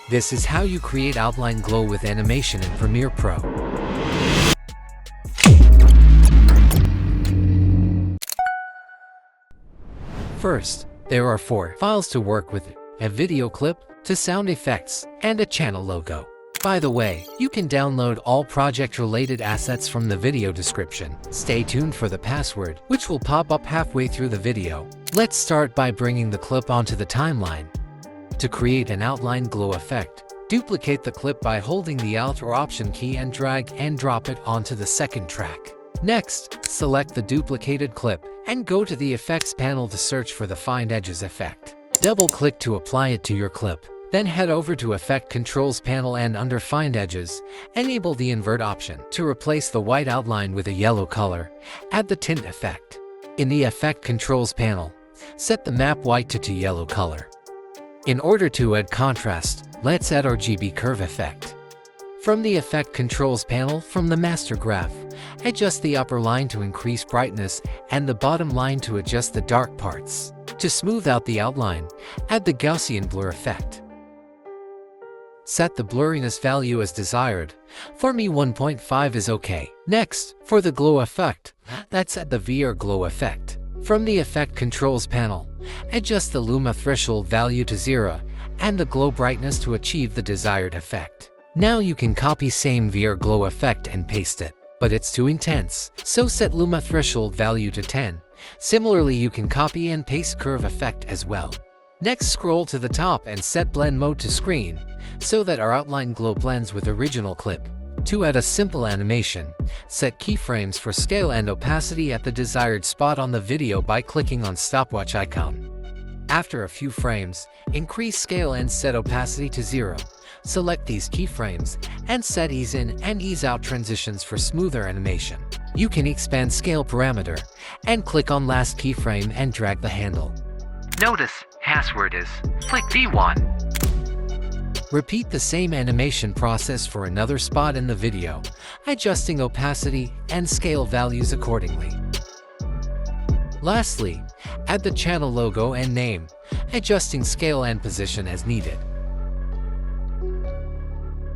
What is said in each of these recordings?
This is how you create outline glow with animation in Premiere Pro. First, there are 4 files to work with: a video clip, to sound effects, and a channel logo. By the way, you can download all project-related assets from the video description. Stay tuned for the password, which will pop up halfway through the video. Let's start by bringing the clip onto the timeline. To create an outline glow effect, duplicate the clip by holding the Alt or Option key and drag and drop it onto the second track. Next, select the duplicated clip and go to the Effects panel to search for the Find Edges effect. Double-click to apply it to your clip. Then head over to Effect Controls panel and under Find Edges, enable the Invert option. To replace the white outline with a yellow color, add the Tint effect. In the Effect Controls panel, set the map white to yellow color. In order to add contrast, let's add RGB curve effect. From the Effect Controls panel, from the Master Graph, adjust the upper line to increase brightness and the bottom line to adjust the dark parts. To smooth out the outline, add the Gaussian blur effect. Set the blurriness value as desired. For me, 1.5 is okay. Next, for the glow effect, let's add the VR glow effect. From the Effect Controls panel, adjust the Luma threshold value to 0 and the glow brightness to achieve the desired effect. Now you can copy same VR glow effect and paste it, but it's too intense, so set Luma threshold value to 10. Similarly, you can copy and paste curve effect as well. Next, scroll to the top and set blend mode to screen, so that our outline glow blends with original clip. To add a simple animation, set keyframes for scale and opacity at the desired spot on the video by clicking on stopwatch icon. After a few frames, increase scale and set opacity to 0. Select these keyframes and set ease in and ease out transitions for smoother animation. You can expand scale parameter and click on last keyframe and drag the handle. Notice password is click D1. Repeat the same animation process for another spot in the video, adjusting opacity and scale values accordingly. Lastly, add the channel logo and name, adjusting scale and position as needed.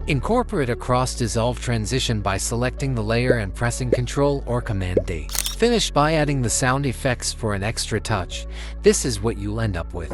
Incorporate a cross-dissolve transition by selecting the layer and pressing Ctrl or Command D. Finish by adding the sound effects for an extra touch. This is what you'll end up with.